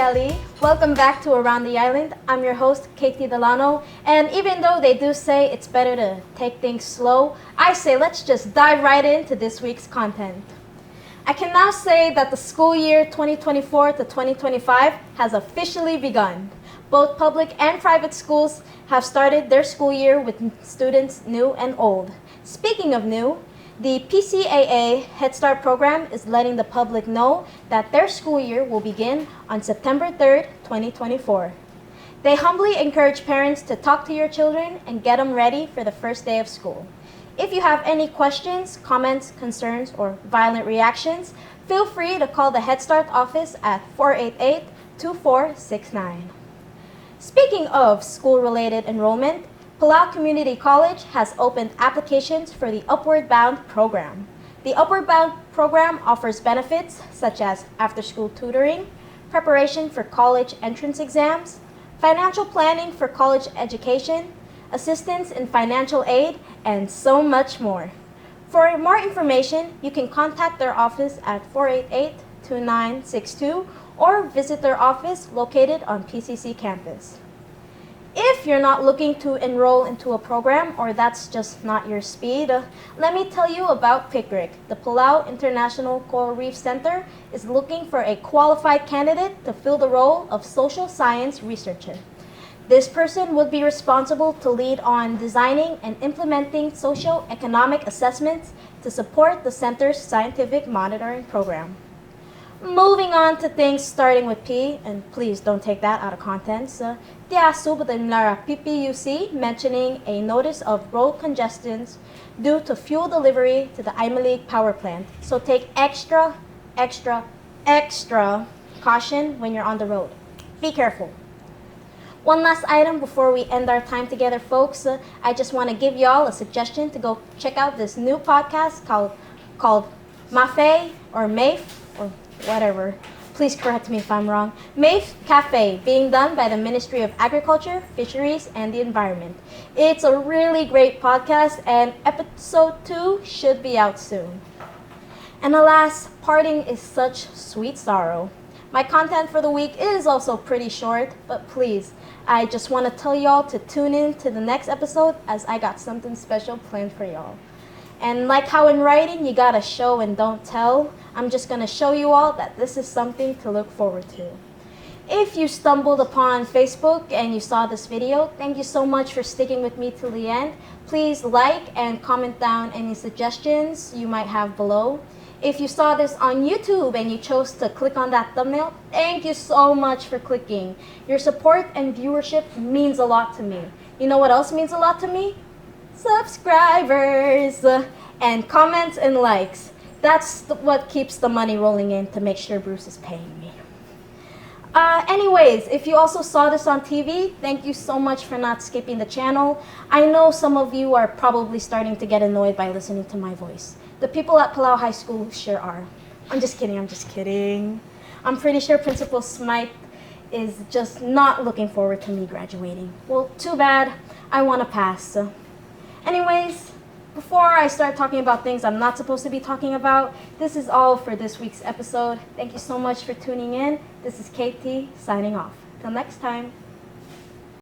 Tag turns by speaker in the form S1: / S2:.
S1: Ali. Welcome back to Around the Island. I'm your host, Katie Delano, and even though they do say it's better to take things slow, I say let's just dive right into this week's content. I can now say that the school year 2024 to 2025 has officially begun. Both public and private schools have started their school year with students new and old. Speaking of new, the PCAA Head Start program is letting the public know that their school year will begin on September 3rd, 2024. They humbly encourage parents to talk to your children and get them ready for the first day of school. If you have any questions, comments, concerns, or violent reactions, feel free to call the Head Start office at 488-2469. Speaking of school-related enrollment, Palau Community College has opened applications for the Upward Bound program. The Upward Bound program offers benefits such as after-school tutoring, preparation for college entrance exams, financial planning for college education, assistance in financial aid, and so much more. For more information, you can contact their office at 488-2962 or visit their office located on PCC campus. If you're not looking to enroll into a program or that's just not your speed, let me tell you about PICRIC. The Palau International Coral Reef Center is looking for a qualified candidate to fill the role of social science researcher. This person would be responsible to lead on designing and implementing socio-economic assessments to support the center's scientific monitoring program. Moving on to things starting with P, and please don't take that out of context. PPUC mentioning a notice of road congestions due to fuel delivery to the Imalik power plant. So take extra caution when you're on the road. Be careful. One last item before we end our time together, folks. I just want to give y'all a suggestion to go check out this new podcast called Mafe or Mafe or whatever. Please correct me if I'm wrong. Mafe Cafe, being done by the Ministry of Agriculture, Fisheries, and the Environment. It's a really great podcast, and episode 2 should be out soon. And alas, parting is such sweet sorrow. My content for the week is also pretty short, but please, I just want to tell y'all to tune in to the next episode as I got something special planned for y'all. And like how in writing you gotta show and don't tell, I'm just gonna show you all that this is something to look forward to. If you stumbled upon Facebook and you saw this video, thank you so much for sticking with me till the end. Please like and comment down any suggestions you might have below. If you saw this on YouTube and you chose to click on that thumbnail, thank you so much for clicking. Your support and viewership means a lot to me. You know what else means a lot to me? Subscribers and comments and likes. That's what keeps the money rolling in to make sure Bruce is paying me. Anyways, if you also saw this on TV, thank you so much for not skipping the channel. I know some of you are probably starting to get annoyed by listening to my voice. The people at Palau High School sure are. I'm just kidding. I'm pretty sure Principal Smythe is just not looking forward to me graduating. Well, too bad. I want to pass. Anyways, before I start talking about things I'm not supposed to be talking about, this is all for this week's episode. Thank you so much for tuning in. This is KT signing off. Till next time.